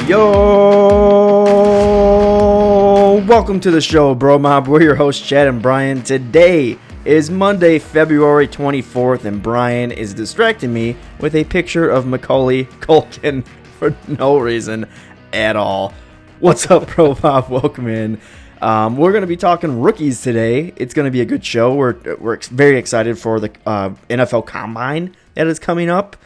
Yo! Welcome to the show, BroMob. We're your hosts, Chad and Brian. Today is Monday, February 24th, and Brian is distracting me with a picture of Macaulay Culkin for no reason at all. What's up, BroMob? Welcome in. We're going to be talking rookies today. It's going to be a good show. We're very excited for the NFL Combine that is coming up.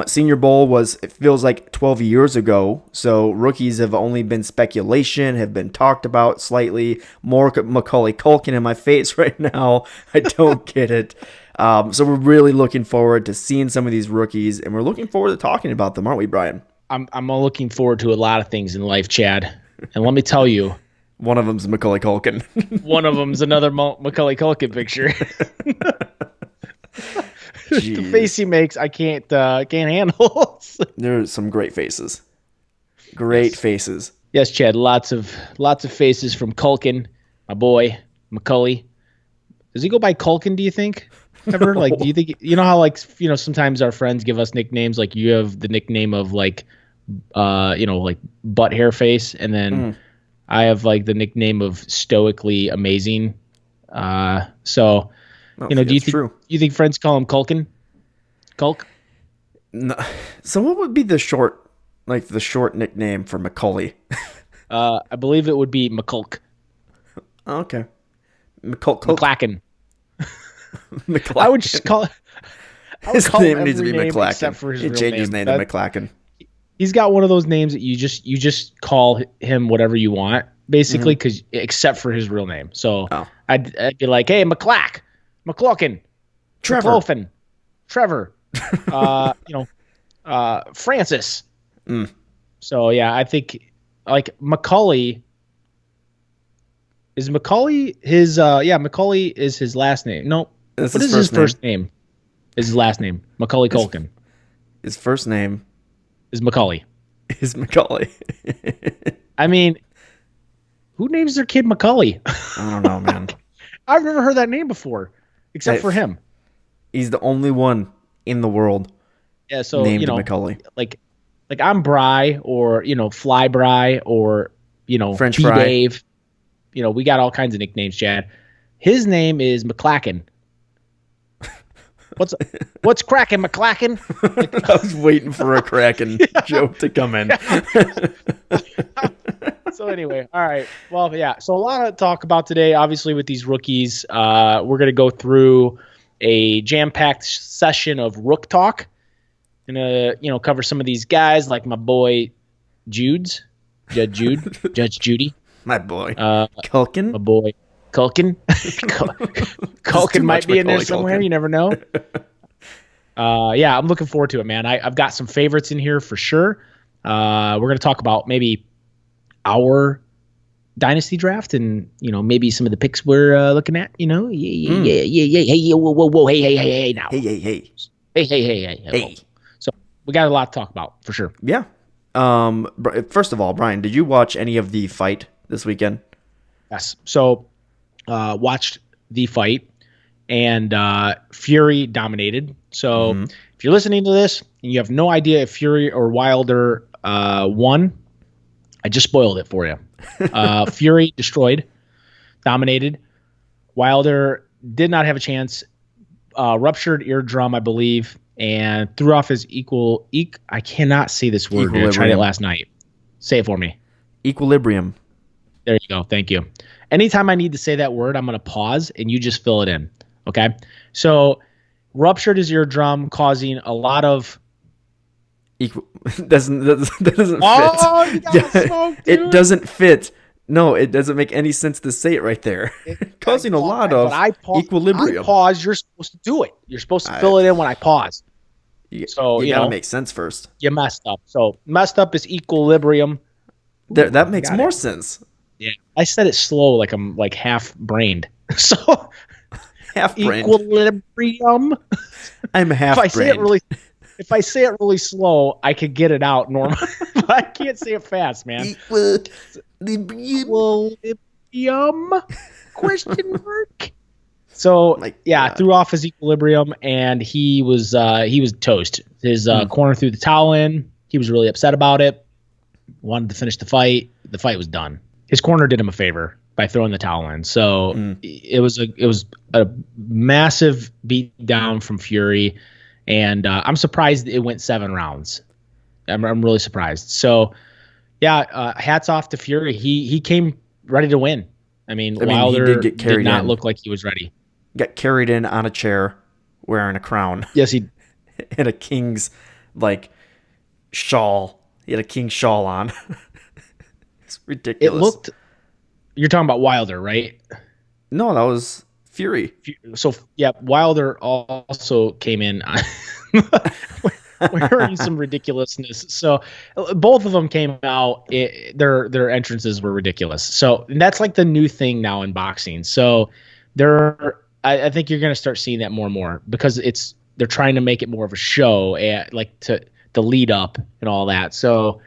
Senior Bowl it feels like 12 years ago, so rookies have only been speculation, have been talked about slightly. More Macaulay Culkin in my face right now. I don't get it. So we're really looking forward to seeing some of these rookies, and we're looking forward to talking about them, aren't we, Brian? I'm looking forward to a lot of things in life, Chad. And let me tell you, one of them's Macaulay Culkin. One of them's another Macaulay Culkin picture. The face he makes, I can't handle. There's some great faces. Great faces. Yes, Chad. Lots of faces from Culkin, my boy Macaulay. Does he go by Culkin? Do you think? Ever? No. Like, do you think how sometimes our friends give us nicknames? Like you have the nickname of like butt hair face, and then I have like the nickname of stoically amazing. Do you think friends call him Culkin? Culk? No. So what would be the short nickname for Macaulay? I believe it would be McCulk. Okay. McClacken. I would just call it. His name needs to be McClacken. Except for his change his name to McClacken. He's got one of those names that you just call him whatever you want, basically, except for his real name. So I'd be like, hey, McClelkin, Trevor, Francis. So yeah, I think like Macaulay is his. Macaulay is his last name. No, what is his first name? Is his last name Macaulay Culkin? His first name is Macaulay. I mean, who names their kid Macaulay? I don't know, man. I've never heard that name before, except for him. He's the only one in the world. Yeah, so named Macaulay. Like I'm Bry, or Fly Bry, or French P Fry. Dave. We got all kinds of nicknames, Chad. His name is McClacken. What's cracking, McClacken? I was waiting for a Kraken joke to come in. So anyway, all right. Well, yeah. So a lot of talk about today, obviously, with these rookies. We're going to go through a jam-packed session of Rook talk. Gonna cover some of these guys, like my boy Judge Jeudy. My boy Culkin. My boy Culkin. Culkin might be in there somewhere. You never know. Yeah, I'm looking forward to it, man. I've got some favorites in here for sure. We're going to talk about maybe our dynasty draft and, maybe some of the picks we're looking at, Yeah. Hey, whoa. Hey, now. Hey. Hey. So we got a lot to talk about for sure. Yeah. First of all, Brian, did you watch any of the fight this weekend? Yes. So, watched the fight, and Fury dominated. So if you're listening to this and you have no idea if Fury or Wilder won, I just spoiled it for you. Fury dominated. Wilder did not have a chance. Ruptured eardrum, I believe, and threw off his I cannot say this word. I tried it last night. Say it for me. Equilibrium. There you go. Thank you. Anytime I need to say that word, I'm going to pause and you just fill it in. Okay. So ruptured his eardrum, causing a lot of. Doesn't fit. It doesn't fit. No, it doesn't make any sense to say it right there. Causing a lot of equilibrium. I pause. You're supposed to do it. You're supposed to fill it in when I pause. You gotta make sense first. You messed up. So messed up is equilibrium. That makes more sense. Yeah, I said it slow, like I'm like half brained. So half brained. Equilibrium. I'm half brained. If I say it really slow, I could get it out normal. But I can't say it fast, man. Equilibrium? Question mark. So threw off his equilibrium, and he was toast. His corner threw the towel in. He was really upset about it. wanted to finish the fight. The fight was done. His corner did him a favor by throwing the towel in. So it was a massive beat down from Fury, and I'm surprised it went 7 rounds. I'm really surprised. So yeah, hats off to Fury. He came ready to win. I mean Wilder did not look like he was ready. Got carried in on a chair wearing a crown. Yes, he and a king's shawl. He had a king's shawl on. It's ridiculous. You're talking about Wilder, right? No, that was Fury. So yeah, Wilder also came in wearing some ridiculousness. So both of them came out. Their entrances were ridiculous. So that's like the new thing now in boxing. So I think you're going to start seeing that more and more because they're trying to make it more of a show, to lead up and all that. So,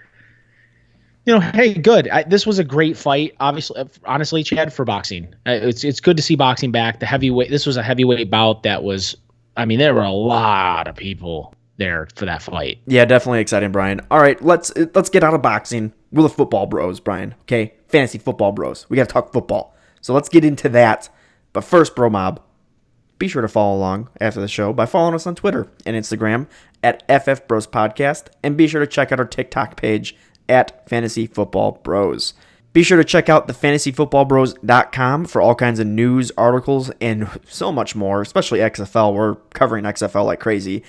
hey, good. This was a great fight. Obviously, honestly, Chad, for boxing, it's good to see boxing back. This was a heavyweight bout that was. I mean, there were a lot of people there for that fight. Yeah, definitely exciting, Brian. All right, let's get out of boxing. We're the football bros, Brian. Okay, fantasy football bros. We got to talk football. So let's get into that. But first, BroMob, be sure to follow along after the show by following us on Twitter and Instagram at FF Bros Podcast, and be sure to check out our TikTok page at Fantasy Football Bros. Be sure to check out thefantasyfootballbros.com for all kinds of news, articles, and so much more, especially XFL. We're covering XFL like crazy.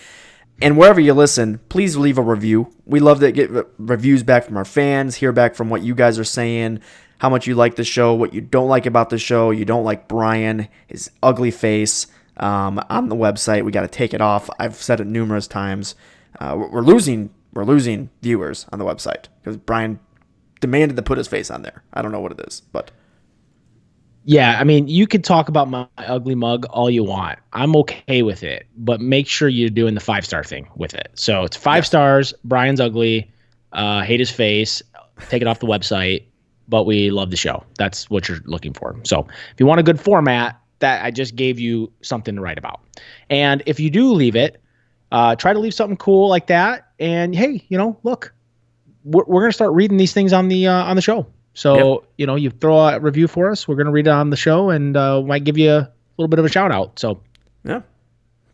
And wherever you listen, please leave a review. We love to get reviews back from our fans, hear back from what you guys are saying, how much you like the show, what you don't like about the show. You don't like Brian, his ugly face on the website. We got to take it off. I've said it numerous times. We're losing viewers on the website because Brian demanded to put his face on there. I don't know what it is, but yeah, I mean, you could talk about my ugly mug all you want. I'm okay with it, but make sure you're doing the 5-star thing with it. So it's 5 stars. Brian's ugly. Hate his face. Take it off the website. But we love the show. That's what you're looking for. So if you want a good format, that I just gave you something to write about. And if you do leave it, try to leave something cool like that. And hey, look, we're going to start reading these things on the show. So, you throw a review for us. We're going to read it on the show and might give you a little bit of a shout out. So yeah,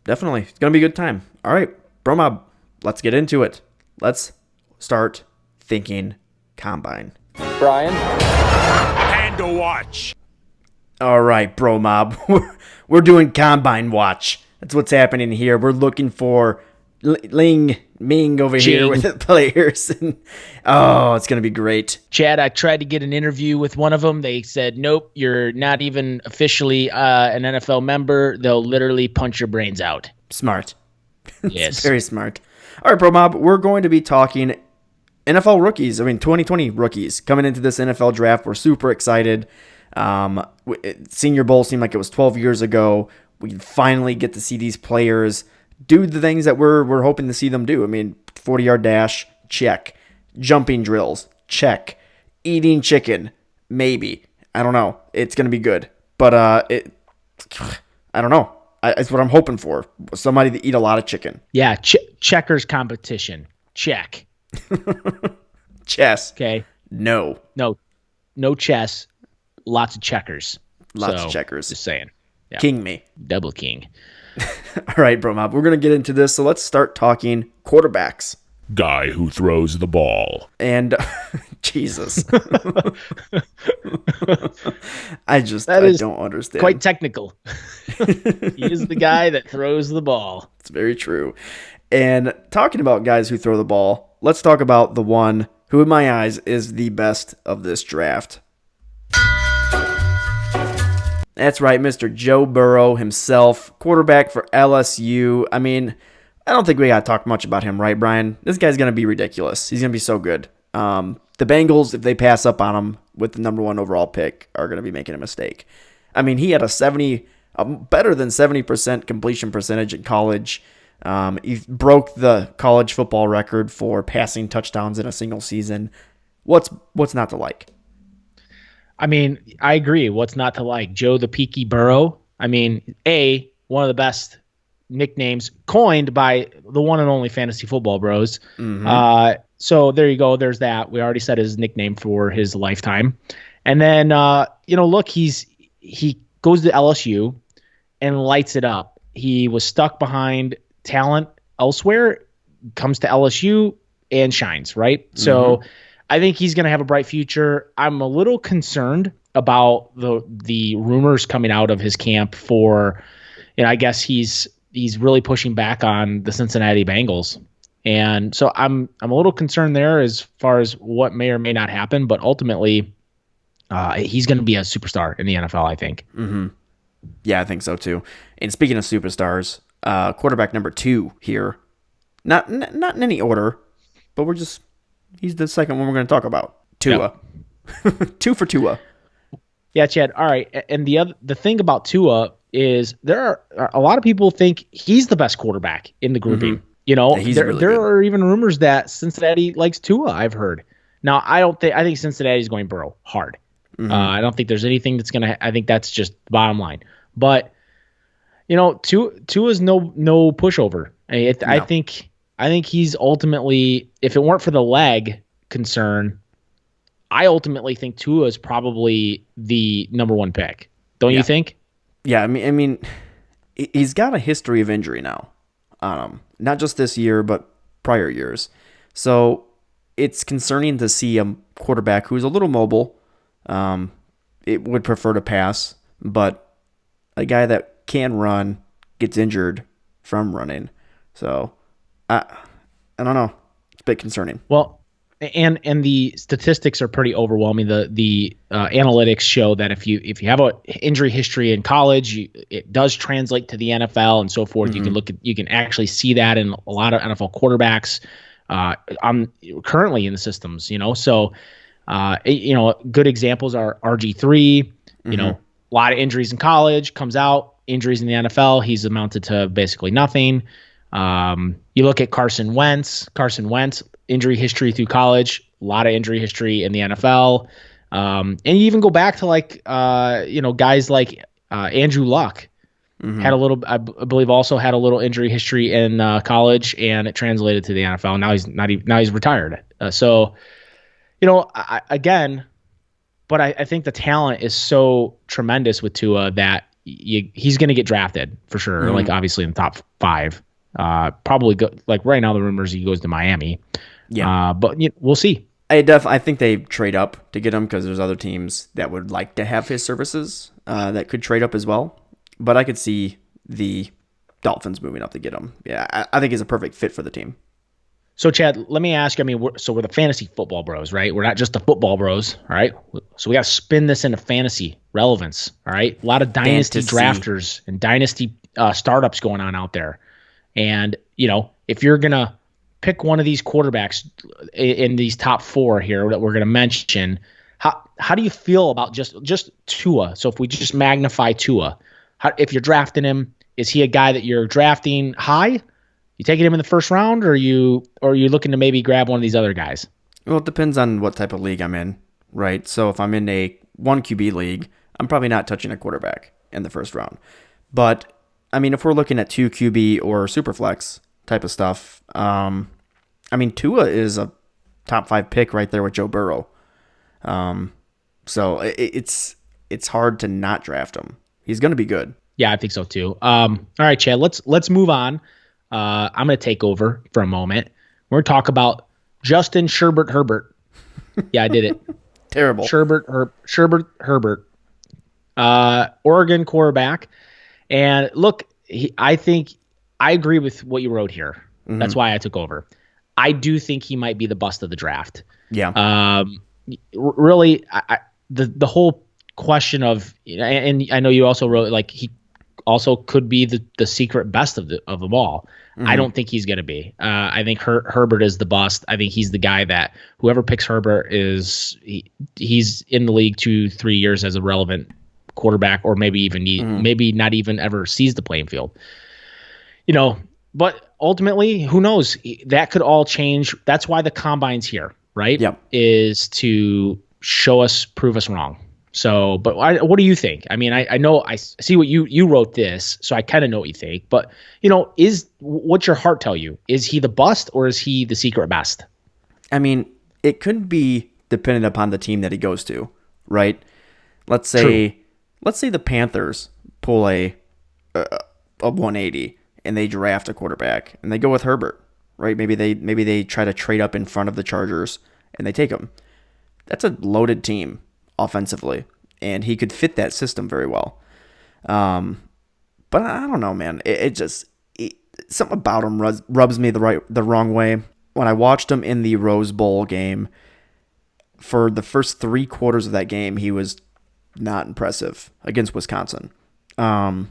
definitely. It's going to be a good time. All right, BroMob, let's get into it. Let's start thinking combine. Brian? And a watch. All right, BroMob. We're doing combine watch. That's what's happening here. We're looking for Ling Ming over here with the players. And, it's going to be great. Chad, I tried to get an interview with one of them. They said, nope, you're not even officially an NFL member. They'll literally punch your brains out. Smart. Yes. Very smart. All right, BroMob, we're going to be talking NFL rookies. 2020 rookies coming into this NFL draft. We're super excited. Senior Bowl seemed like it was 12 years ago. We finally get to see these players do the things that we're hoping to see them do. 40-yard dash, check. Jumping drills, check. Eating chicken, maybe. I don't know. It's going to be good. But I don't know. It's what I'm hoping for. Somebody to eat a lot of chicken. Yeah, checkers competition. Check. Chess. Okay. No chess. Lots of checkers. Lots of checkers. Just saying. Yeah. King me. Double king. All right, BroMob, we're going to get into this. So let's start talking quarterbacks. Guy who throws the ball. And Jesus. I don't understand. Quite technical. He is the guy that throws the ball. It's very true. And talking about guys who throw the ball, let's talk about the one who, in my eyes, is the best of this draft. That's right, Mr. Joe Burrow himself, quarterback for LSU. I don't think we got to talk much about him, right, Brian? This guy's going to be ridiculous. He's going to be so good. The Bengals, if they pass up on him with the number 1 overall pick, are going to be making a mistake. He had a better than 70% completion percentage in college. He broke the college football record for passing touchdowns in a single season. What's not to like? I agree. What's not to like? Joe the Peaky Burrow. One of the best nicknames coined by the one and only Fantasy Football Bros. Mm-hmm. So there you go. There's that. We already said his nickname for his lifetime. And then, look, he goes to LSU and lights it up. He was stuck behind talent elsewhere, comes to LSU and shines, right? Mm-hmm. So I think he's going to have a bright future. I'm a little concerned about the rumors coming out of his camp for, I guess he's really pushing back on the Cincinnati Bengals. And so I'm a little concerned there as far as what may or may not happen, but ultimately he's going to be a superstar in the NFL, I think. Mm-hmm. Yeah, I think so too. And speaking of superstars, quarterback number 2 here, not in any order, but he's the second one we're going to talk about. Tua. Yep. 2 for Tua. Yeah, Chad. All right. And the thing about Tua is there are a lot of people think he's the best quarterback in the grouping. Mm-hmm. There are even rumors that Cincinnati likes Tua, I've heard. Now, I think Cincinnati's going Burrow hard. Mm-hmm. I don't think there's anything that's going to, I think that's just the bottom line. But, Tua's no pushover. No. I think he's ultimately, if it weren't for the leg concern, I ultimately think Tua is probably the number 1 pick. Don't you think? Yeah, I mean, he's got a history of injury now. Not just this year, but prior years. So it's concerning to see a quarterback who's a little mobile. It would prefer to pass, but a guy that can run gets injured from running. So I don't know. It's a bit concerning. Well, and the statistics are pretty overwhelming. The analytics show that if you have an injury history in college, it does translate to the NFL and so forth. Mm-hmm. You can actually see that in a lot of NFL quarterbacks currently in the systems. So good examples are RG3. Mm-hmm. A lot of injuries in college, comes out, injuries in the NFL. He's amounted to basically nothing. You look at Carson Wentz, injury history through college, a lot of injury history in the NFL. And you even go back to guys like Andrew Luck. Mm-hmm. Had a little, I believe, also had a little injury history in college, and it translated to the NFL. Now he's retired. But I think the talent is so tremendous with Tua that he's going to get drafted for sure. Mm-hmm. Like obviously in the top 5. Probably right now the rumors he goes to Miami. Yeah. But we'll see. I think they trade up to get him because there's other teams that would like to have his services that could trade up as well. But I could see the Dolphins moving up to get him. Yeah, I think he's a perfect fit for the team. So, Chad, let me ask you, we're the fantasy football bros, right? We're not just the football bros, all right? So we got to spin this into fantasy relevance, all right? A lot of dynasty drafters and dynasty startups going on out there. And, if you're going to pick one of these quarterbacks in these top 4 here that we're going to mention, how do you feel about just Tua? So if we just magnify Tua, if you're drafting him, is he a guy that you're drafting high? You taking him in the first round, or are you looking to maybe grab one of these other guys? Well, it depends on what type of league I'm in, right? So if I'm in a 1 QB league, I'm probably not touching a quarterback in the first round. But if we're looking at 2 QB or Superflex type of stuff, Tua is a top 5 pick right there with Joe Burrow. So it's hard to not draft him. He's going to be good. Yeah, I think so too. All right, Chad, let's move on. I'm going to take over for a moment. We're going to talk about Justin Herbert. Yeah, I did it. Terrible. Herbert. Oregon quarterback. And look, I think I agree with what you wrote here. Mm-hmm. That's why I took over. I do think he might be the bust of the draft. Yeah. Really, the whole question of, and I know you also wrote he also could be the secret best of them all. Mm-hmm. I don't think he's going to be. I think Herbert is the bust. I think he's the guy that whoever picks Herbert he's in the league 2-3 years as a relevant quarterback, or maybe maybe not even ever sees the playing field. But ultimately, who knows? That could all change. That's why the combine's here, right? Yep. Is to prove us wrong. So, but what do you think? I know I see what you wrote this, so I kind of know what you think. But what's your heart tell you? Is he the bust or is he the secret best? I mean, it could be dependent upon the team that he goes to, right? Let's say the Panthers pull a 180 and they draft a quarterback and they go with Herbert, right? Maybe they try to trade up in front of the Chargers and they take him. That's a loaded team offensively, and he could fit that system very well. But I don't know, man. Something about him rubs me the wrong way. When I watched him in the Rose Bowl game, for the first 3 quarters of that game, he was not impressive against Wisconsin. And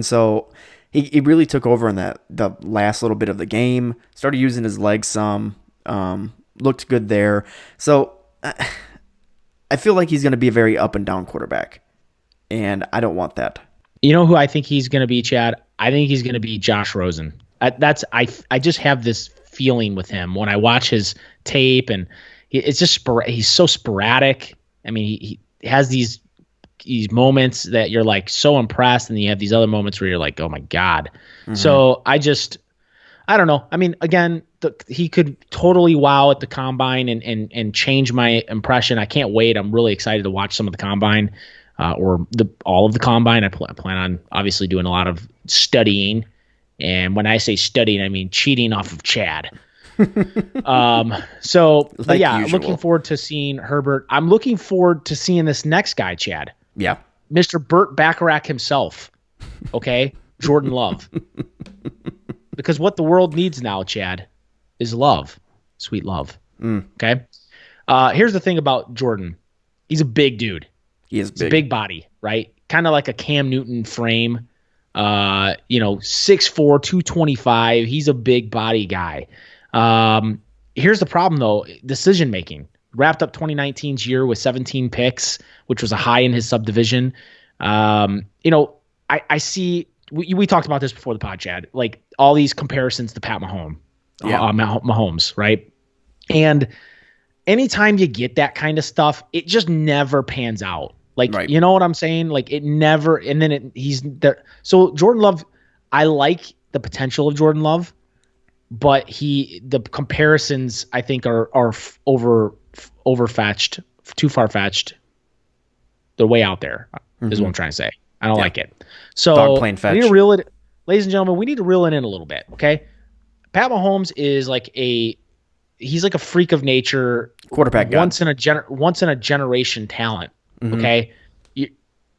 so he really took over in the last little bit of the game, started using his legs some, looked good there. So I feel like he's going to be a very up and down quarterback, and I don't want that. You know who I think he's going to be, Chad? I think he's going to be Josh Rosen. I just have this feeling with him when I watch his tape, and it's just he's so sporadic. I mean, he has these moments that you're like so impressed, and then you have these other moments where you're like, oh my God. Mm-hmm. So I don't know. I mean, again, he could totally wow at the combine and change my impression. I can't wait. I'm really excited to watch some of the combine, or all of the combine. I plan on obviously doing a lot of studying, and when I say studying, I mean cheating off of Chad. So like yeah, usual. Looking forward to seeing Herbert. I'm looking forward to seeing this next guy, Chad. Yeah, Mr. Burt Bacharach himself. Okay, Jordan Love. Because what the world needs now, Chad, is love. Sweet love. Okay? Here's the thing about Jordan. He's a big dude. He's a big body, right? Kind of like a Cam Newton frame. 6'4", 225. He's a big body guy. Here's the problem, though. Decision-making. Wrapped up 2019's year with 17 picks, which was a high in his subdivision. I see... We talked about this before the pod, Chad. Like all these comparisons to Pat Mahomes, Mahomes, right? And anytime you get that kind of stuff, it just never pans out. Like, right. You know what I'm saying? Like it never. And then he's there. So Jordan Love, I like the potential of Jordan Love, but the comparisons I think are overfetched, too far fetched. They're way out there. Is what I'm trying to say. I don't like it. So we need to reel it, ladies and gentlemen. We need to reel it in a little bit, okay? Pat Mahomes is he's like a freak of nature, quarterback, once in a generation talent. Mm-hmm. Okay,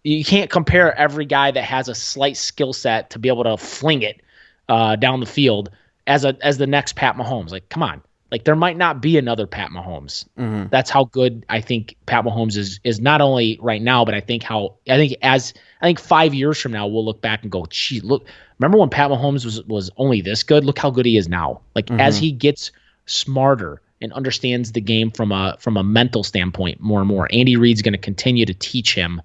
you can't compare every guy that has a slight skill set to be able to fling it down the field as the next Pat Mahomes. Like, come on. Like there might not be another Pat Mahomes. Mm-hmm. That's how good I think Pat Mahomes is not only right now, but I think 5 years from now we'll look back and go, gee, look, remember when Pat Mahomes was only this good? Look how good he is now. Like as he gets smarter and understands the game from a mental standpoint more and more, Andy Reid's going to continue to teach him.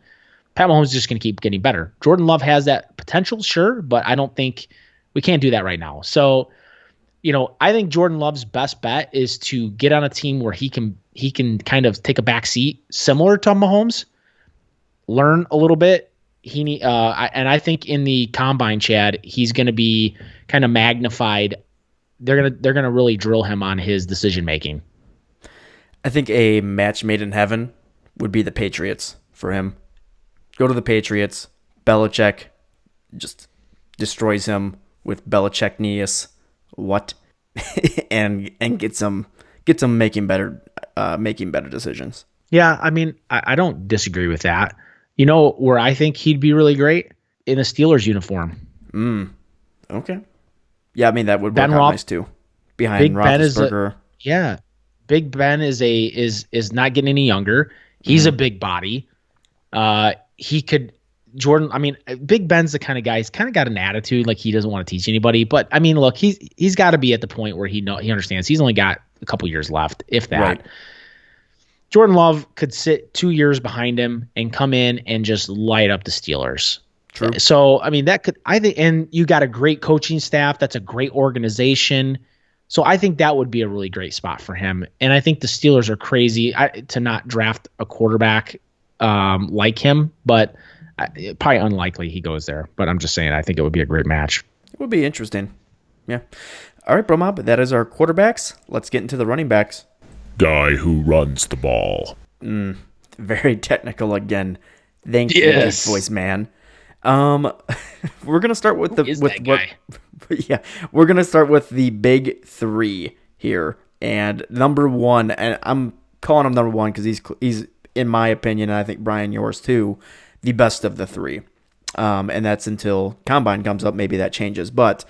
Pat Mahomes is just going to keep getting better. Jordan Love has that potential, sure, but I don't think we can't do that right now. So, I think Jordan Love's best bet is to get on a team where he can kind of take a back seat, similar to Mahomes, learn a little bit. And I think in the combine, Chad, he's going to be kind of magnified. They're gonna really drill him on his decision making. I think a match made in heaven would be the Patriots for him. Go to the Patriots. Belichick just destroys him with Belichicknius. What? and get some making better decisions. Yeah, I mean, I don't disagree with that. Where I think he'd be really great? In a Steelers uniform. Okay. Yeah, I mean that would work out nice too. Behind Big Roethlisberger. Big Ben is not getting any younger. He's a big body. He could Jordan, I mean, Big Ben's the kind of guy, he's kind of got an attitude like he doesn't want to teach anybody. But, I mean, look, he's got to be at the point where he understands he's only got a couple years left, if that. Right. Jordan Love could sit 2 years behind him and come in and just light up the Steelers. True. So, I mean, that could, I think, and you got a great coaching staff. That's a great organization. So I think that would be a really great spot for him. And I think the Steelers are crazy to not draft a quarterback like him, but probably unlikely he goes there. But I'm just saying, I think it would be a great match. It would be interesting. Yeah. All right, BroMob, that is our quarterbacks. Let's get into the running backs. Guy who runs the ball. Very technical again. Thank you, Deep Voice Man. We're gonna start with we're gonna start with the big three here, and number one, and I'm calling him number one because he's in my opinion, and I think Brian yours too, the best of the three. And that's until Combine comes up. Maybe that changes, but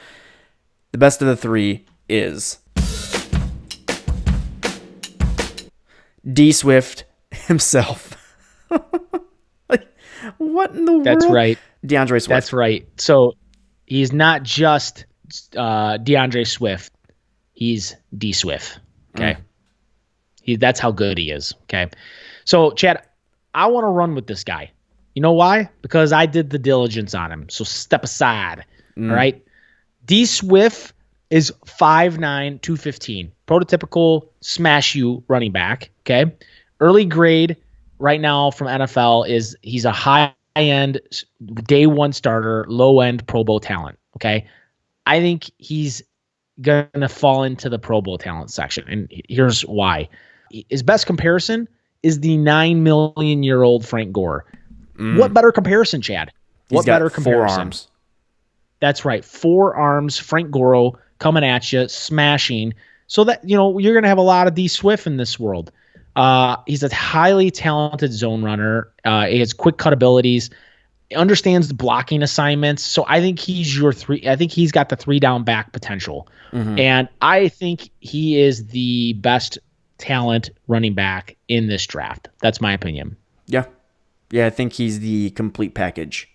the best of the three is D Swift himself. Like, what in the world? That's right. DeAndre Swift. That's right. So he's not just DeAndre Swift. He's D Swift. Okay. That's how good he is. Okay. So, Chad, I want to run with this guy. You know why? Because I did the diligence on him. So step aside. All right. D Swift is 5'9", 215. Prototypical smash you running back. Okay. Early grade right now from NFL is he's a high-end day one starter, low-end Pro Bowl talent. Okay. I think he's going to fall into the Pro Bowl talent section. And here's why. His best comparison is the 9 million-year-old Frank Gore. What better comparison, Chad? What better comparison? 4 arms. That's right. 4 arms, Frank Gore coming at you, smashing. So that, you're going to have a lot of D Swift in this world. He's a highly talented zone runner. He has quick cut abilities, understands the blocking assignments. So I think he's your three. I think he's got the 3-down back potential. And I think he is the best talent running back in this draft. That's my opinion. Yeah, I think he's the complete package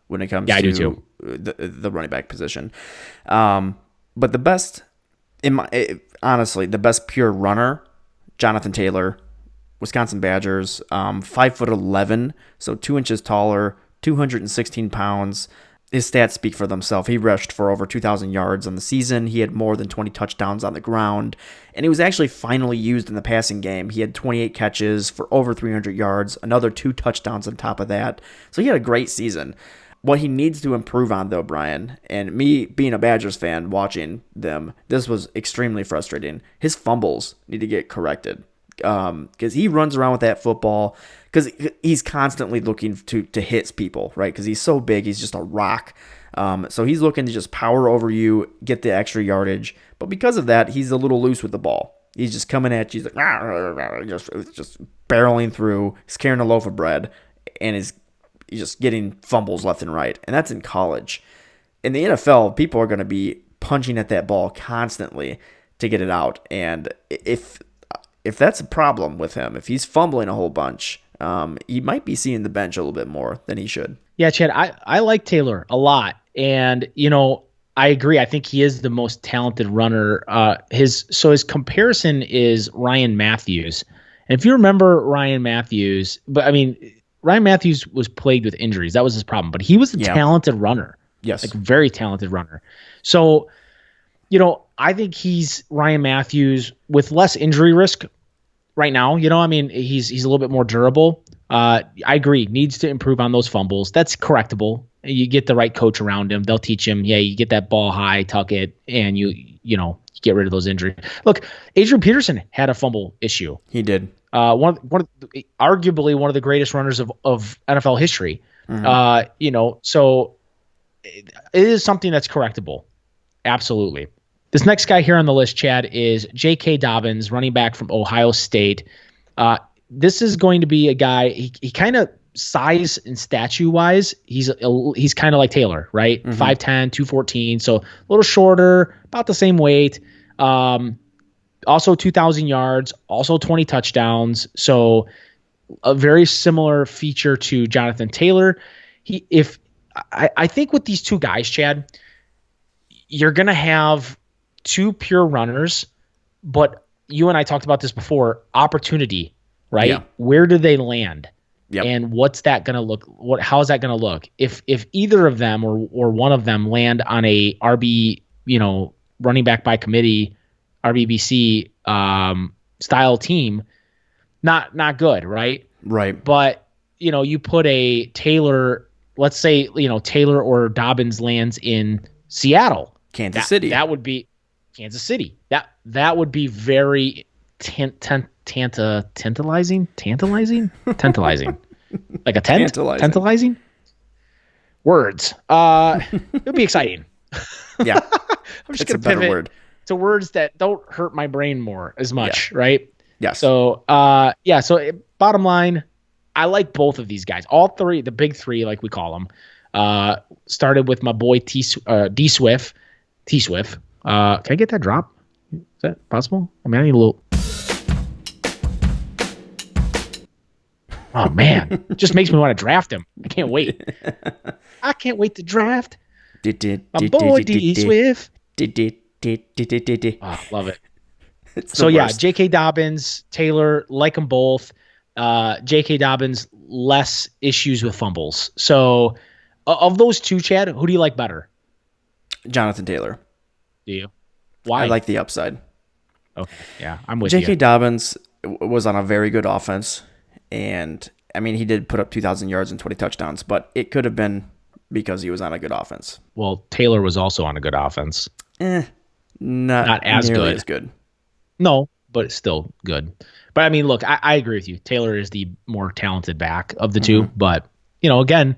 when it comes I do to too. the running back position. But the best, honestly, the best pure runner, Jonathan Taylor, Wisconsin Badgers, 5'11", so 2 inches taller, 216 pounds. His stats speak for themselves. He rushed for over 2,000 yards on the season. He had more than 20 touchdowns on the ground. And he was actually finally used in the passing game. He had 28 catches for over 300 yards, another 2 touchdowns on top of that. So he had a great season. What he needs to improve on, though, Brian, and me being a Badgers fan watching them, this was extremely frustrating. His fumbles need to get corrected. Because he runs around with that football because he's constantly looking to hit people, right? Because he's so big, he's just a rock. So he's looking to just power over you, get the extra yardage. But because of that, he's a little loose with the ball. He's just coming at you, he's like just barreling through, scaring a loaf of bread, and he's just getting fumbles left and right. And that's in college. In the NFL, people are going to be punching at that ball constantly to get it out. And if that's a problem with him, if he's fumbling a whole bunch, he might be seeing the bench a little bit more than he should. Yeah, Chad, I like Taylor a lot. And, I agree. I think he is the most talented runner. His comparison is Ryan Matthews. And if you remember Ryan Matthews, Ryan Matthews was plagued with injuries. That was his problem. But he was a talented runner. Yes. Like very talented runner. So, I think he's Ryan Matthews with less injury risk right now. He's a little bit more durable. I agree. Needs to improve on those fumbles. That's correctable. You get the right coach around him. They'll teach him, you get that ball high, tuck it, and you get rid of those injuries. Look, Adrian Peterson had a fumble issue. He did. Arguably one of the greatest runners of NFL history. So it is something that's correctable. Absolutely. This next guy here on the list, Chad, is J.K. Dobbins, running back from Ohio State. This is going to be a guy, he kind of size and statue-wise, he's kind of like Taylor, right? 5'10", 214, so a little shorter, about the same weight. Also 2,000 yards, also 20 touchdowns. So a very similar feature to Jonathan Taylor. I think with these two guys, Chad, you're going to have 2 pure runners, but you and I talked about this before, opportunity, right? Yeah. Where do they land? Yep. And what's that going to look? How is that going to look? If either of them or one of them land on a RB, running back by committee, RBBC style team, not good, right? Right. But you put a Taylor, let's say Taylor or Dobbins lands in Seattle, Kansas City. That would be Kansas City. That would be very tantalizing, like a tent, tantalizing. Words. It'll be exciting. Yeah, I'm just gonna pivot to words that don't hurt my brain more as much, right? Yes. So, bottom line, I like both of these guys. All three, the big three, like we call them. Started with my boy D Swift. T Swift. Can I get that drop? Is that possible? I mean, I need a little. Oh man, just makes me want to draft him. I can't wait. I can't wait to draft my boy D Swift. Oh, love it. So yeah, J.K. Dobbins, Taylor, like them both. J.K. Dobbins, less issues with fumbles. So of those two, Chad, who do you like better? Jonathan Taylor. Do you? Why? I like the upside. Okay, yeah, I'm with you. J.K. Dobbins was on a very good offense, and I mean, he did put up 2,000 yards and 20 touchdowns, but it could have been because he was on a good offense. Well, Taylor was also on a good offense. Not as good. No, but still good. But I mean, look, I agree with you. Taylor is the more talented back of the two, but again,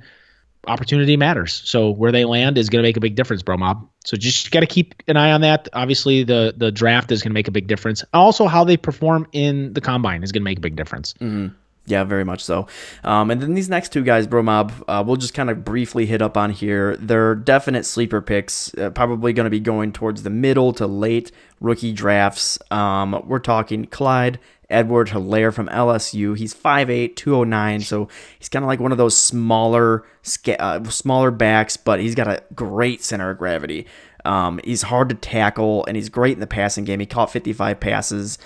opportunity matters. So where they land is going to make a big difference, BroMob. So just got to keep an eye on that. Obviously, the draft is going to make a big difference. Also, how they perform in the combine is going to make a big difference. Mm-hmm. Yeah, very much so. And then these next two guys, BroMob, we'll just kind of briefly hit up on here. They're definite sleeper picks, probably going to be going towards the middle to late rookie drafts. We're talking Clyde Edwards-Helaire from LSU. He's 5'8", 209, so he's kind of like one of those smaller backs, but he's got a great center of gravity. He's hard to tackle, and he's great in the passing game. He caught 55 passes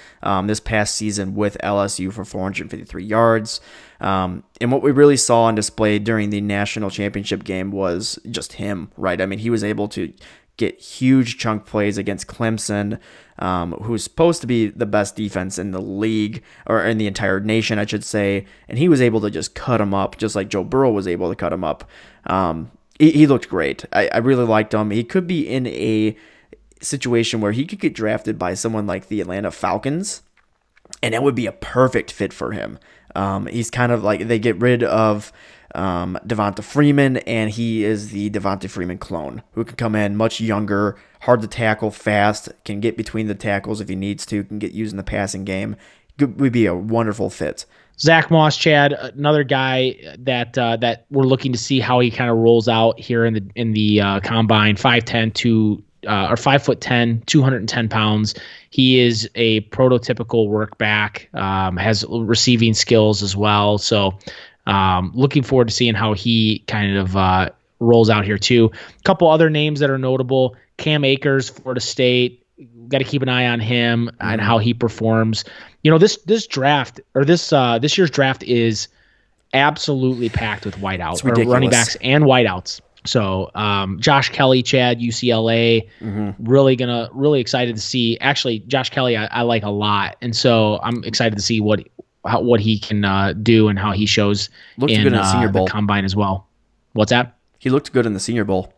this past season with LSU for 453 yards. And what we really saw on display during the national championship game was just him, right? I mean, he was able to get huge chunk plays against Clemson, who's supposed to be the best defense in the league, or in the entire nation, I should say. And he was able to just cut him up, just like Joe Burrow was able to cut him up. He looked great. I really liked him. He could be in a situation where he could get drafted by someone like the Atlanta Falcons, and that would be a perfect fit for him. He's kind of like, they get rid of Devonta Freeman, and he is the Devonta Freeman clone who can come in much younger, hard to tackle, fast, can get between the tackles if he needs to, can get used in the passing game. Would be a wonderful fit. Zach Moss, Chad, another guy that we're looking to see how he kind of rolls out here in the combine. 5'10", 210 pounds. He is a prototypical work back. Has receiving skills as well. So looking forward to seeing how he kind of rolls out here too. A couple other names that are notable: Cam Akers, Florida State. Got to keep an eye on him and how he performs. This draft, or this year's draft, is absolutely packed with wideouts, or running backs and wideouts. So Josh Kelly, Chad, UCLA, really excited to see. Actually, Josh Kelly I like a lot, and so I'm excited to see what he can do and how he shows in the Senior Bowl, the combine as well. What's that? He looked good in the Senior Bowl.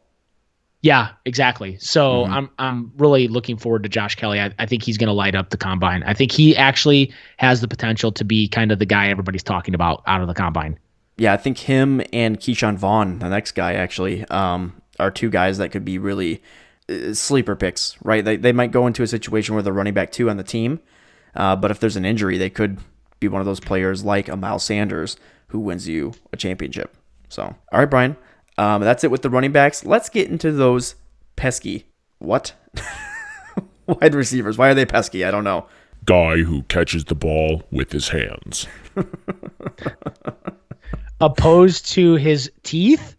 Yeah, exactly. So I'm really looking forward to Josh Kelly. I think he's going to light up the combine. I think he actually has the potential to be kind of the guy everybody's talking about out of the combine. Yeah, I think him and Keyshawn Vaughn, the next guy, actually, are two guys that could be really sleeper picks, right? They might go into a situation where they're running back 2 on the team, but if there's an injury, they could be one of those players like a Miles Sanders who wins you a championship. So, all right, Brian. That's it with the running backs. Let's get into those pesky wide receivers. Why are they pesky? I don't know. Guy who catches the ball with his hands. Opposed to his teeth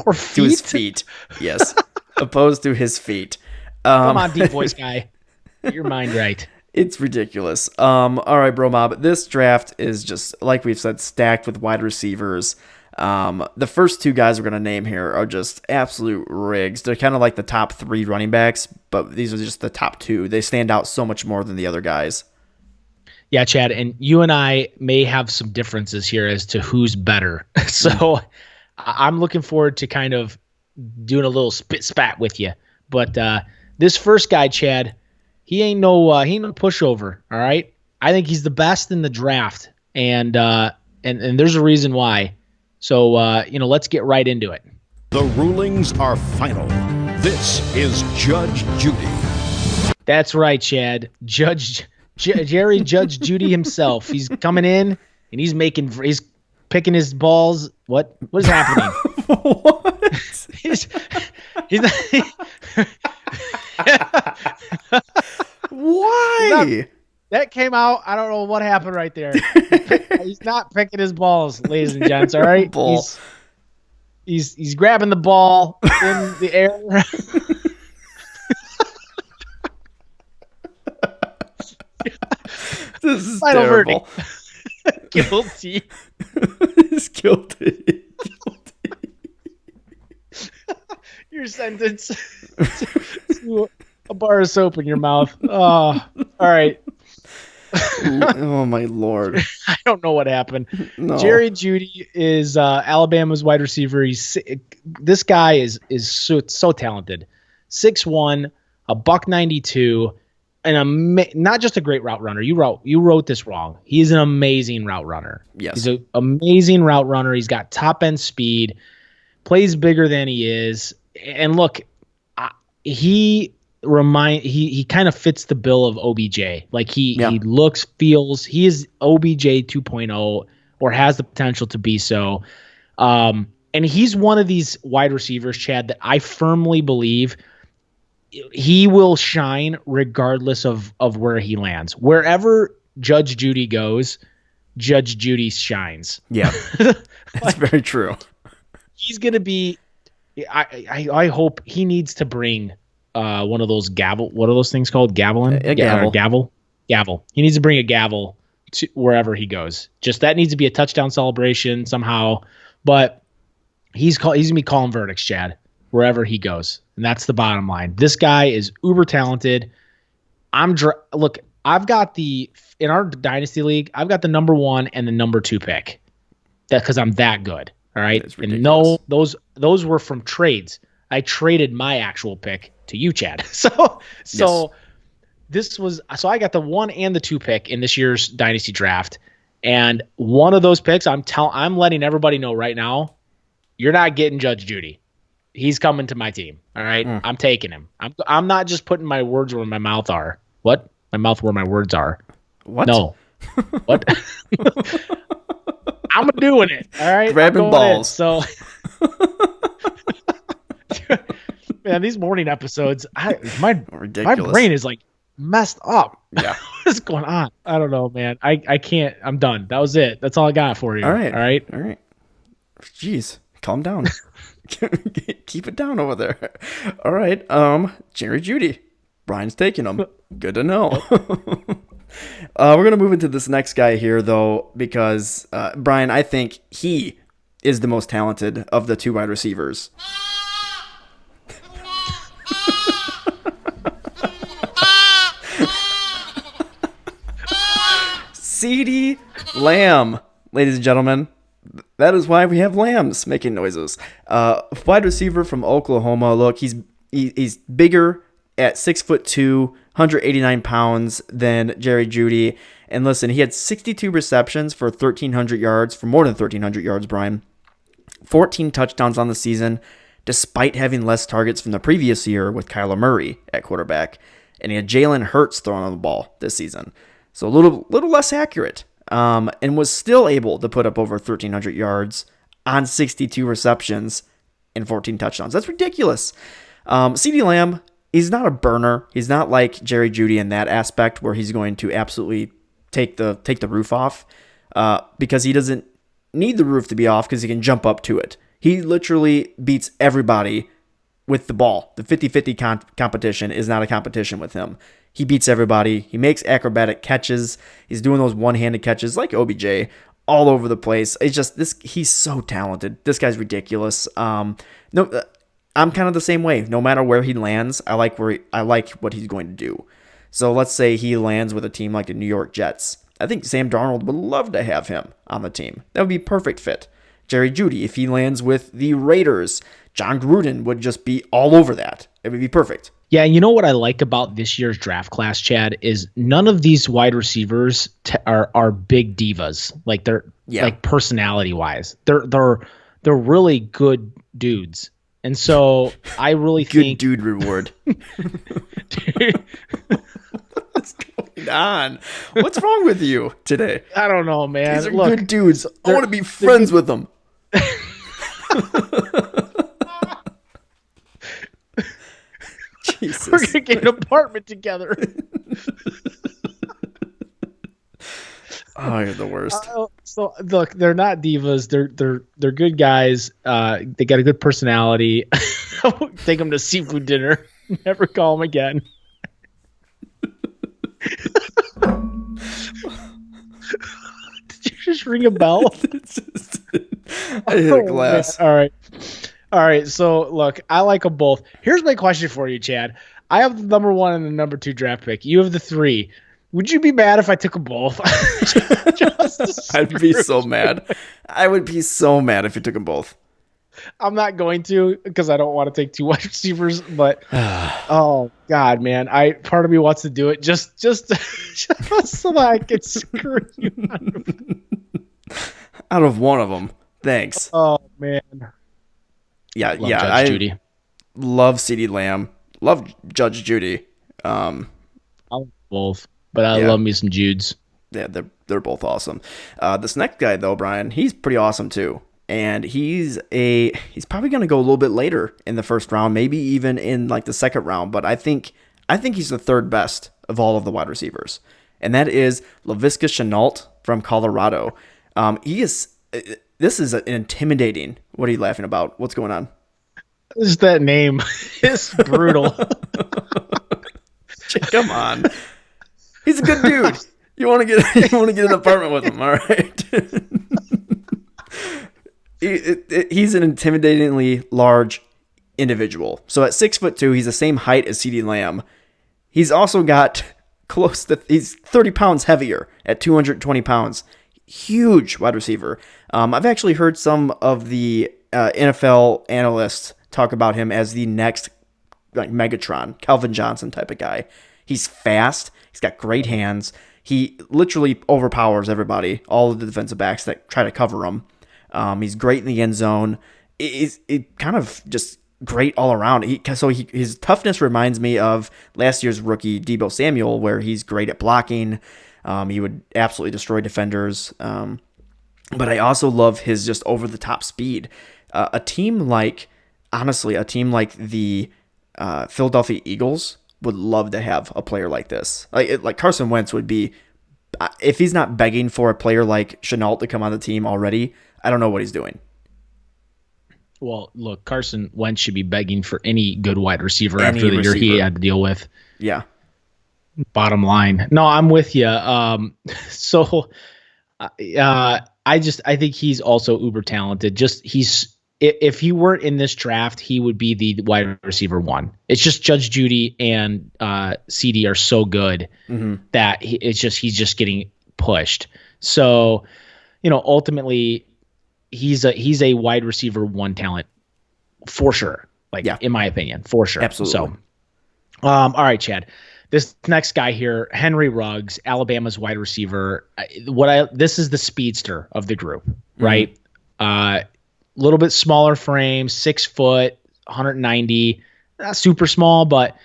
or feet? To his feet, yes. Opposed to his feet. Come on, deep voice guy. Get your mind right. It's ridiculous. All right, BroMob. This draft is just, like we've said, stacked with wide receivers. The first two guys we're going to name here are just absolute rigs. They're kind of like the top 3 running backs, but these are just the top 2. They stand out so much more than the other guys. Yeah, Chad, and you and I may have some differences here as to who's better. So I'm looking forward to kind of doing a little spit spat with you. But this first guy, Chad, he ain't no pushover, all right? I think he's the best in the draft, and there's a reason why. So let's get right into it. The rulings are final. This is Judge Jeudy. That's right, Chad. Jerry Judge Jeudy himself. He's coming in and he's picking his balls. What is happening? What? he's not, Why? that came out. I don't know what happened right there. He's not picking his balls, ladies and gents. All right, he's grabbing the ball in the air. This is Final terrible. Guilty. He's guilty. Your sentence to a bar of soap in your mouth. Oh, all right. Oh my Lord. I don't know what happened. No. Jerry Jeudy is Alabama's wide receiver. This guy is so talented. 6'1", $192, and not just a great route runner. You wrote this wrong. He's an amazing route runner. Yes. He's an amazing route runner. He's got top end speed, plays bigger than he is. And look, he kind of fits the bill of OBJ. Like he looks, feels, he is OBJ 2.0 or has the potential to be so. And he's one of these wide receivers, Chad, that I firmly believe he will shine regardless of where he lands. Wherever Judge Jeudy goes, Judge Jeudy shines. Yeah, that's very true. He's going to be, I hope he needs to bring one of those gavel. What are those things called? Gavelin? A gavel. Gavel. He needs to bring a gavel to wherever he goes. Just that needs to be a touchdown celebration somehow. But he's going to be calling verdicts, Chad, wherever he goes. And that's the bottom line. This guy is uber talented. Look, I've got in our dynasty league, I've got the number 1 and the number 2 pick. That because I'm that good. All right. And no, those were from trades. I traded my actual pick to you, Chad. So I got the 1 and the 2 pick in this year's dynasty draft. And one of those picks, I'm letting everybody know right now, you're not getting Judge Jeudy. He's coming to my team. All right. I'm taking him. I'm not just putting my words where my mouth are. What? My mouth where my words are. What? No. What? I'm doing it. All right. Grabbing balls. So man, these morning episodes, my brain is like messed up. Yeah. What's going on? I don't know, man. I can't. I'm done. That was it. That's all I got for you. All right. All right. All right. Jeez. Calm down. Keep it down over there. All right. Jerry Jeudy. Brian's taking him. Good to know. We're going to move into this next guy here, though, because, Brian, I think he is the most talented of the 2 wide receivers. CeeDee Lamb, ladies and gentlemen. That is why we have lambs making noises. Wide receiver from Oklahoma. Look, he's bigger at 6'2", 189 pounds than Jerry Jeudy. And listen, he had 62 receptions for 1,300 yards, for more than 1,300 yards, Brian. 14 touchdowns on the season, despite having less targets from the previous year with Kyler Murray at quarterback. And he had Jalen Hurts throwing on the ball this season. So a little less accurate. And was still able to put up over 1,300 yards on 62 receptions and 14 touchdowns. That's ridiculous. CeeDee Lamb, he's not a burner. He's not like Jerry Jeudy in that aspect where he's going to absolutely take the roof off because he doesn't need the roof to be off because he can jump up to it. He literally beats everybody with the ball. The 50-50 competition is not a competition with him. He beats everybody. He makes acrobatic catches. He's doing those one-handed catches like OBJ all over the place. It's just he's so talented. This guy's ridiculous. I'm kind of the same way. No matter where he lands, I like what he's going to do. So let's say he lands with a team like the New York Jets. I think Sam Darnold would love to have him on the team. That would be a perfect fit. Jerry Jeudy, if he lands with the Raiders, John Gruden would just be all over that. It would be perfect. Yeah, you know what I like about this year's draft class, Chad, is none of these wide receivers are big divas. Like they're like personality wise, they're really good dudes, and so I really think dude reward. What's going on? What's wrong with you today? I don't know, man. These are good dudes. I want to be friends with them. Jesus. We're gonna get an apartment together. Oh, you're the worst. So look, they're not divas. They're good guys. They got a good personality. Take them to seafood dinner. Never call them again. Did you just ring a bell? I hit a glass. Man. All right. So look, I like them both. Here's my question for you, Chad. I have the number 1 and the number 2 draft pick. You have the 3. Would you be mad if I took them both? I'd be so mad. I would be so mad if you took them both. I'm not going to because I don't want to take 2 wide receivers, but oh god, man, part of me wants to do it just so that I can screw you out of one of them. Thanks. Oh man. Yeah, love Judge Jeudy. Love CeeDee Lamb. Love Judge Jeudy. I love both, but I love me some Judes. Yeah, they're both awesome. This next guy though, Brian, he's pretty awesome too. And he's probably going to go a little bit later in the first round, maybe even in like the second round. But I think he's the third best of all of the wide receivers, and that is Laviska Shenault from Colorado. This is an intimidating. What are you laughing about? What's going on? Just that name is brutal. Come on, he's a good dude. You want to get an apartment with him, all right? He's an intimidatingly large individual. So at 6'2", he's the same height as CeeDee Lamb. He's also got he's 30 pounds heavier at 220 pounds. Huge wide receiver. I've actually heard some of the NFL analysts talk about him as the next like Megatron, Calvin Johnson type of guy. He's fast. He's got great hands. He literally overpowers everybody, all of the defensive backs that try to cover him. He's great in the end zone. It kind of just great all around. His toughness reminds me of last year's rookie Deebo Samuel, where he's great at blocking. He would absolutely destroy defenders. But I also love his just over the top speed. A team like the Philadelphia Eagles would love to have a player like this. Like Carson Wentz would be, if he's not begging for a player like Shenault to come on the team already, I don't know what he's doing. Well, look, Carson Wentz should be begging for any good wide receiver after the year he had to deal with. Yeah. Bottom line. No, I'm with you. I think he's also uber talented. If he weren't in this draft, he would be the wide receiver 1. It's just Judge Jeudy and CD are so good that he's just getting pushed. So, ultimately, he's a wide receiver 1 talent for sure. In my opinion, for sure. Absolutely. So, all right, Chad. This next guy here, Henry Ruggs, Alabama's wide receiver. This is the speedster of the group, right? Little bit smaller frame, 6 foot, 190, not super small, but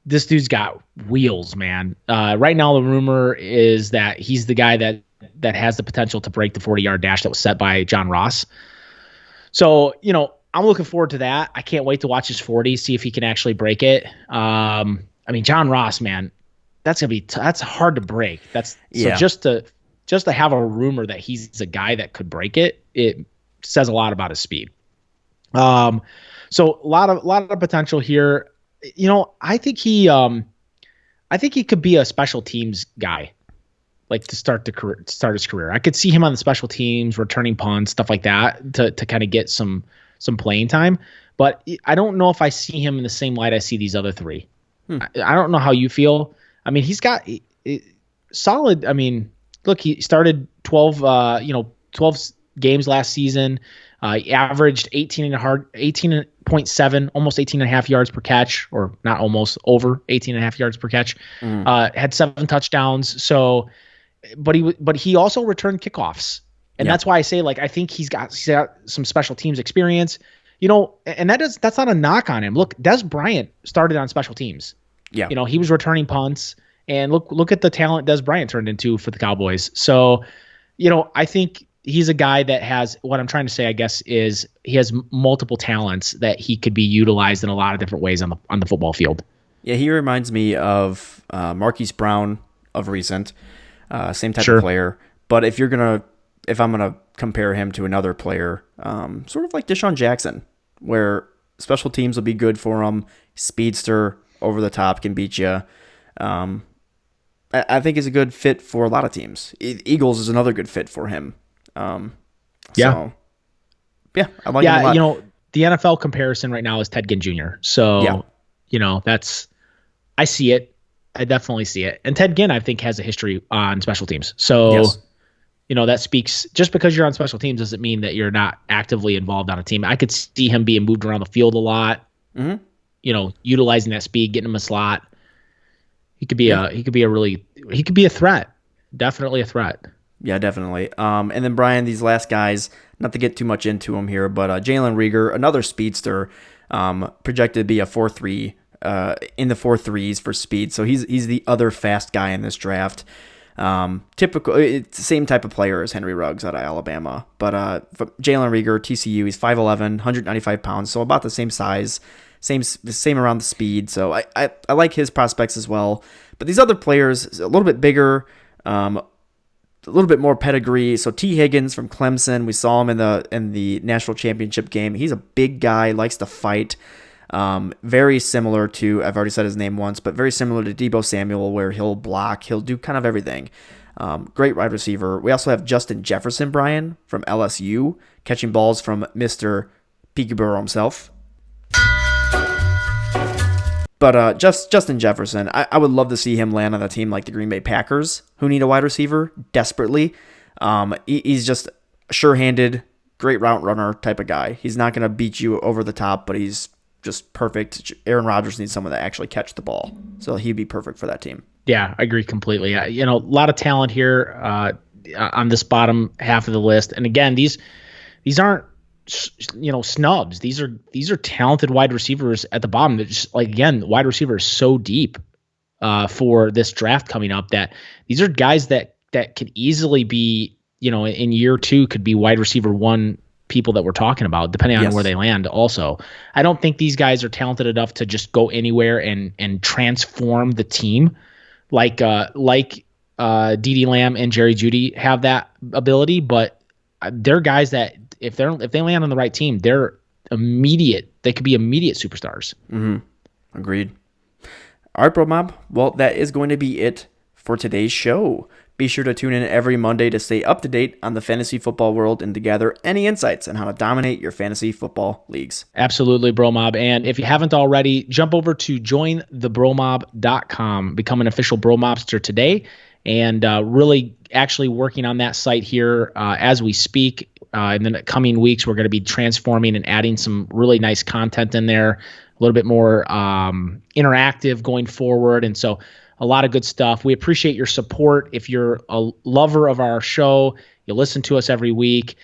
this dude's got wheels, man. Right now, the rumor is that he's the guy that has the potential to break the 40-yard dash that was set by John Ross. So, I'm looking forward to that. I can't wait to watch his 40, see if he can actually break it. John Ross, man, that's hard to break. So just to have a rumor that he's a guy that could break it, it says a lot about his speed. So a lot of potential here. I think he could be a special teams guy, like to start his career. I could see him on the special teams, returning punts, stuff like that, to kind of get some playing time. But I don't know if I see him in the same light I see these other 3. I don't know how you feel. He's got solid. Look, he started 12 games last season. He averaged 18.5 18.7, almost 18.5 yards per catch, or not almost, over 18.5 yards per catch. Had 7 touchdowns. So, but he also returned kickoffs. And that's why I say, like, I think he's got some special teams experience, and that's not a knock on him. Look, Des Bryant started on special teams. Yeah. He was returning punts, and look at the talent Des Bryant turned into for the Cowboys. So, I think he's a guy that has, what I'm trying to say, I guess, is he has multiple talents that he could be utilized in a lot of different ways on the football field. Yeah, he reminds me of Marquise Brown of recent, same type of player. But if I'm gonna compare him to another player, sort of like Deshaun Jackson, where special teams will be good for him, speedster, over the top, can beat you. I think he's a good fit for a lot of teams. Eagles is another good fit for him. I like him a lot. The NFL comparison right now is Ted Ginn Jr. So, I see it. I definitely see it. And Ted Ginn, I think, has a history on special teams. So, that speaks, just because you're on special teams doesn't mean that you're not actively involved on a team. I could see him being moved around the field a lot, utilizing that speed, getting him a slot. He could be a threat. Definitely a threat. Yeah, definitely. And then Brian, these last guys, not to get too much into them here, but Jalen Reagor, another speedster, projected to be a 4.3, in the 4.3s for speed. So he's the other fast guy in this draft. Typical, it's the same type of player as Henry Ruggs out of Alabama. But Jalen Reagor, TCU, he's 5'11", 195 pounds, so about the same size, same around the speed. So I like his prospects as well. But these other players, a little bit bigger, a little bit more pedigree. So T. Higgins from Clemson, we saw him in the national championship game. He's a big guy, likes to fight. Very similar to, I've already said his name once, but very similar to Deebo Samuel, where he'll block, he'll do kind of everything. Great wide receiver. We also have Justin Jefferson, Brian, from LSU, catching balls from Mr. Peaky Burrow himself. But Justin Jefferson, I would love to see him land on a team like the Green Bay Packers, who need a wide receiver desperately. He's just sure-handed, great route runner type of guy. He's not going to beat you over the top, but he's just perfect. Aaron Rodgers needs someone that actually catch the ball, so he'd be perfect for that team. Yeah, I agree completely. A lot of talent here on this bottom half of the list. And again, these aren't snubs. These are talented wide receivers at the bottom. They're just, like, again, wide receiver is so deep for this draft coming up that these are guys that could easily be, in year 2 could be wide receiver 1 people that we're talking about, depending on where they land. Also, I don't think these guys are talented enough to just go anywhere and transform the team like DeeDee Lamb and Jerry Jeudy have that ability, but they're guys that if they land on the right team, they could be immediate superstars. Mm-hmm. Agreed. All right, BroMob. Well, that is going to be it for today's show. Be sure to tune in every Monday to stay up to date on the fantasy football world and to gather any insights on how to dominate your fantasy football leagues. Absolutely, BroMob. And if you haven't already, jump over to jointhebromob.com. Become an official BroMobster today. And really actually working on that site here as we speak. In the coming weeks, we're going to be transforming and adding some really nice content in there, a little bit more interactive going forward. And so a lot of good stuff. We appreciate your support. If you're a lover of our show, you listen to us every week.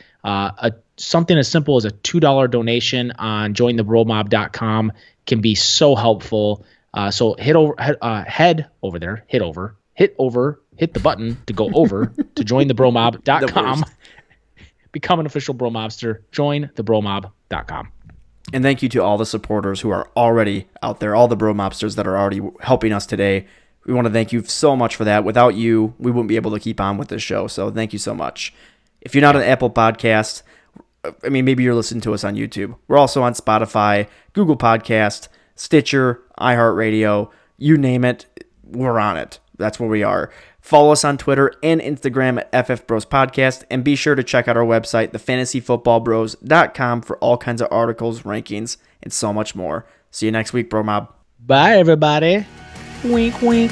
Something as simple as a $2 donation on jointhebromob.com can be so helpful. So hit the button to go over to jointhebromob.com. Become an official BroMobster. Jointhebromob.com. And thank you to all the supporters who are already out there, all the BroMobsters that are already helping us today. We want to thank you so much for that. Without you, we wouldn't be able to keep on with this show. So thank you so much. If you're not an Apple Podcast, maybe you're listening to us on YouTube. We're also on Spotify, Google Podcast, Stitcher, iHeartRadio, you name it, we're on it. That's where we are. Follow us on Twitter and Instagram at FF Podcast, and be sure to check out our website, thefantasyfootballbros.com, for all kinds of articles, rankings, and so much more. See you next week, BroMob. Bye, everybody. Wink, wink.